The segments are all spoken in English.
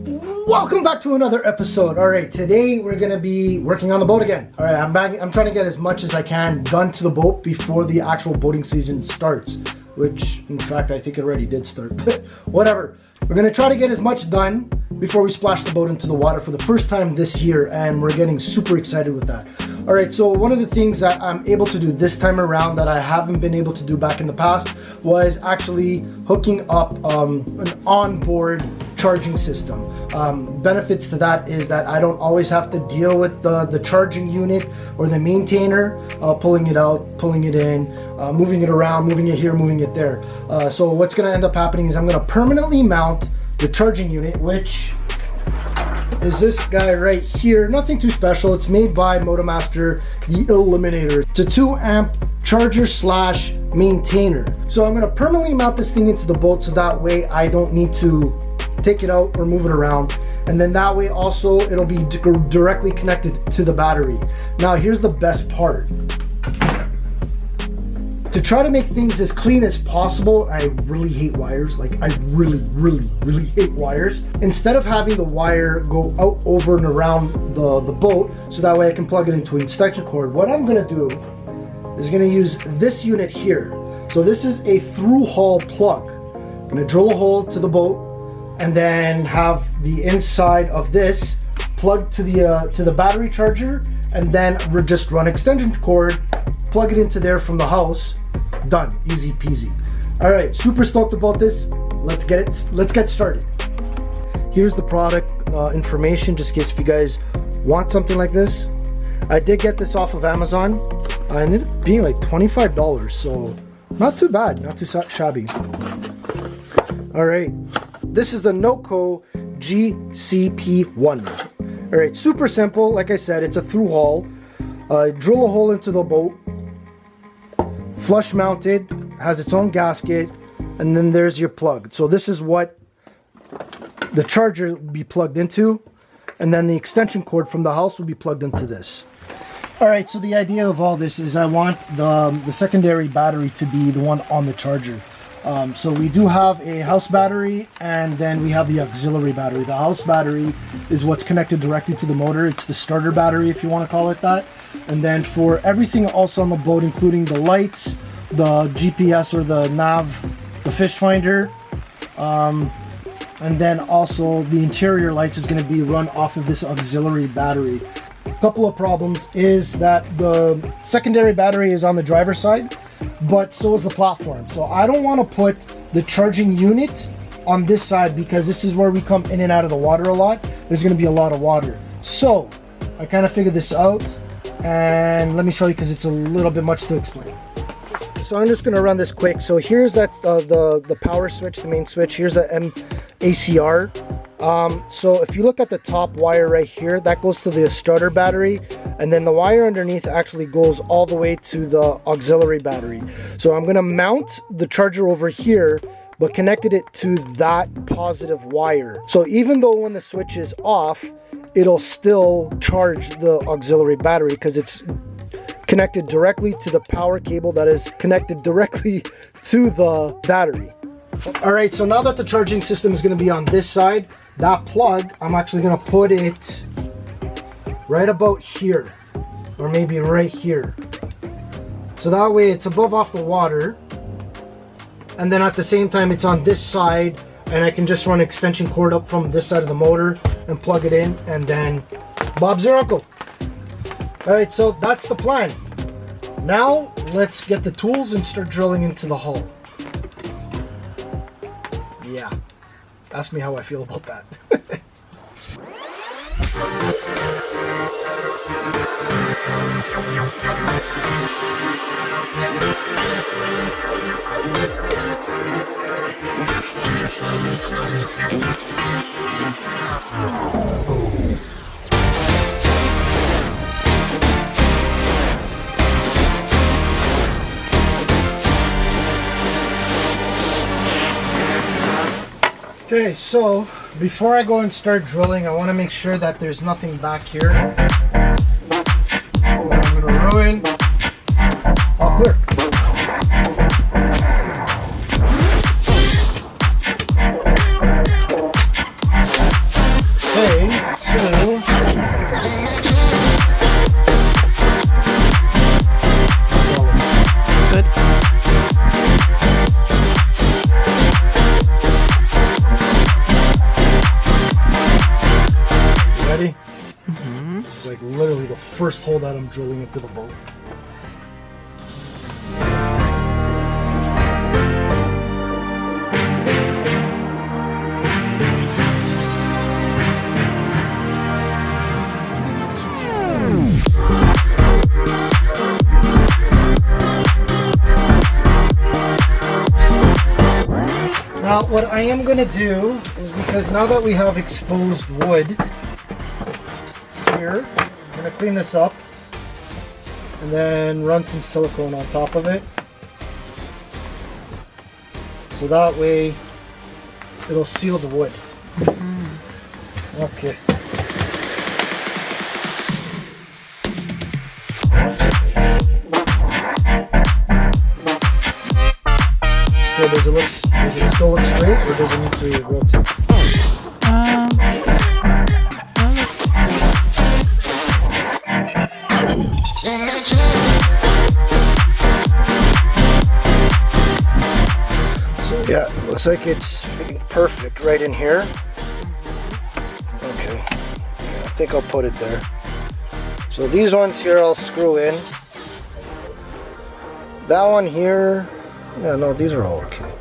Welcome back to another episode. All right, today we're gonna be working on the boat again. All right, I'm trying to get as much as I can done to the boat before the actual boating season starts, which in fact I think it already did start, but whatever. We're gonna try to get as much done before we splash the boat into the water for the first time this year, and we're getting super excited with that. All right, so one of the things that I'm able to do this time around that I haven't been able to do back in the past was actually hooking up an onboard charging system. Benefits to that is that I don't always have to deal with the charging unit or the maintainer pulling it out, pulling it in, moving it around, moving it here, moving it there. So what's going to end up happening is I'm going to permanently mount the charging unit, which is this guy right here. Nothing too special. It's made by Motomaster, the Eliminator. It's a 2 amp charger slash maintainer. So I'm going to permanently mount this thing into the boat so that way I don't need to take it out or move it around, and then that way also it'll be directly connected to the battery. Now here's the best part. To try to make things as clean as possible, I really hate wires. Like I really hate wires. Instead of having the wire go out over and around the boat so that way I can plug it into an extension cord, what I'm gonna do is gonna use this unit here. So this is a through hole plug. I'm gonna drill a hole to the boat and then have the inside of this plugged to the battery charger, and then we'll just run extension cord, plug it into there from the house. Done, easy peasy. All right, super stoked about this. Let's get started. Here's the product information, just in case if you guys want something like this. I did get this off of Amazon. I ended up being like $25, so not too bad, not too shabby. All right. This is the Noco GCP1. All right, super simple. Like I said, it's a through hole. Drill a hole into the boat. Flush mounted, has its own gasket, and then there's your plug. So this is what the charger will be plugged into, and then the extension cord from the house will be plugged into this. All right, so the idea of all this is I want the secondary battery to be the one on the charger. So we do have a house battery, and then we have the auxiliary battery. The house battery is what's connected directly to the motor. It's the starter battery, if you want to call it that. And then for everything else on the boat, including the lights, the GPS or the nav, the fish finder, and then also the interior lights is going to be run off of this auxiliary battery. A couple of problems is that the secondary battery is on the driver's side, but so is the platform. So I don't want to put the charging unit on this side because this is where we come in and out of the water a lot. There's going to be a lot of water. So I kind of figured this out, and let me show you because it's a little bit much to explain. So I'm just going to run this quick. So here's that the power switch, the main switch. Here's the ACR. So if you look at the top wire right here, that goes to the starter battery, and then the wire underneath actually goes all the way to the auxiliary battery. So I'm going to mount the charger over here, but connected it to that positive wire. So even though when the switch is off, it'll still charge the auxiliary battery because it's connected directly to the power cable that is connected directly to the battery. All right, so now that the charging system is going to be on this side, that plug, I'm actually going to put it right about here, or maybe right here. So that way it's above off the water, and then at the same time it's on this side, and I can just run extension cord up from this side of the motor and plug it in, and then Bob's your uncle. All right, so that's the plan. Now let's get the tools and start drilling into the hull. Yeah, ask me how I feel about that. Okay, so before I go and start drilling, I want to make sure that there's nothing back here that I'm going to ruin. All clear. first hole that I'm drilling into the boat. Now what I am going to do is, because now that we have exposed wood here, I'm going to clean this up and then run some silicone on top of it. So that way it'll seal the wood. Okay. Does it still look straight, or does it need to rotate? So yeah, looks like it's fitting perfect right in here. Okay, yeah, I think I'll put it there. So these ones here I'll screw in. That one here, yeah, no, these are all okay.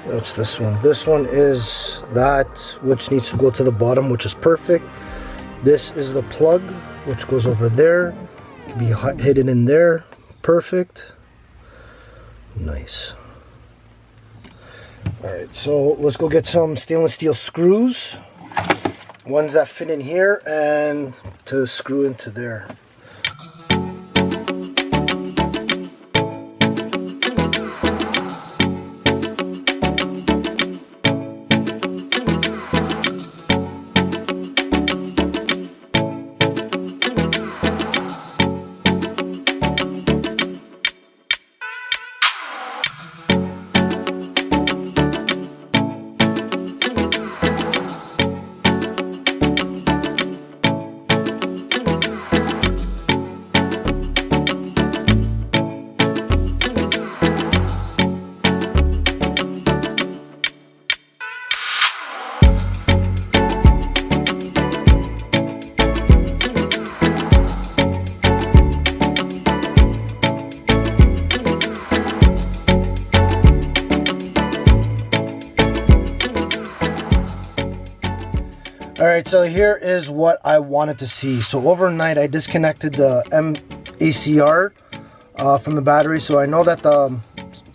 What's this one? This one is that which needs to go to the bottom, which is perfect. This is the plug, which goes over there. It can be hidden in there. Perfect. Nice. Alright, so let's go get some stainless steel screws. Ones that fit in here and to screw into there. Alright, so here is what I wanted to see. So overnight I disconnected the MACR from the battery, so I know that the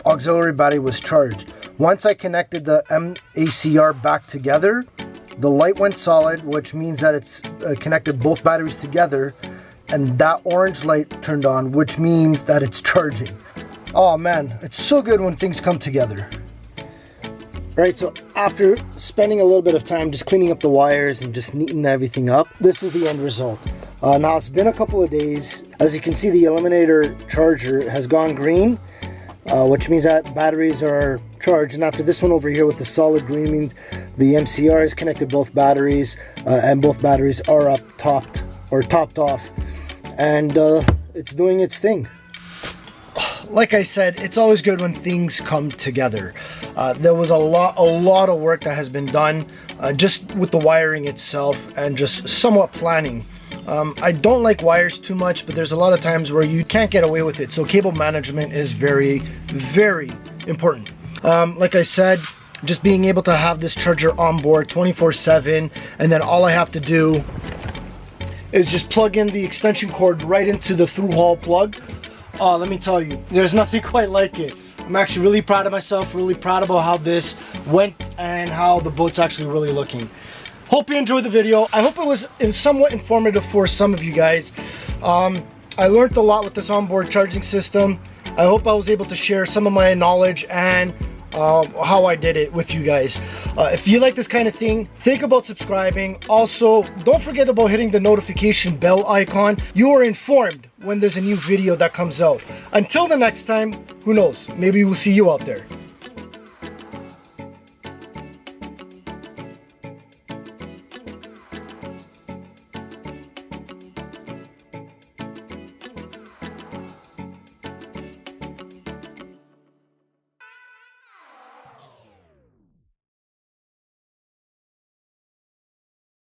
auxiliary battery was charged. Once I connected the MACR back together, the light went solid, which means that it's connected both batteries together, and that orange light turned on, which means that it's charging. Oh man, it's so good when things come together. Right, so after spending a little bit of time just cleaning up the wires and just neatening everything up, this is the end result. Now it's been a couple of days. As you can see, the eliminator charger has gone green, which means that batteries are charged. And after this one over here with the solid green means the MCR has connected both batteries, and both batteries are topped off, and it's doing its thing. Like I said, it's always good when things come together. There was a lot of work that has been done just with the wiring itself and just somewhat planning. I don't like wires too much, but there's a lot of times where you can't get away with it. So cable management is very, very important. Like I said, just being able to have this charger on board 24/7, and then all I have to do is just plug in the extension cord right into the through hole plug. Oh, let me tell you, there's nothing quite like it. I'm actually really proud of myself, really proud about how this went and how the boat's actually really looking. Hope you enjoyed the video. I hope it was somewhat informative for some of you guys. I learned a lot with this onboard charging system. I hope I was able to share some of my knowledge and how I did it with you guys. If you like this kind of thing, think about subscribing. Also, don't forget about hitting the notification bell icon. You are informed when there's a new video that comes out. Until the next time, who knows, maybe we'll see you out there.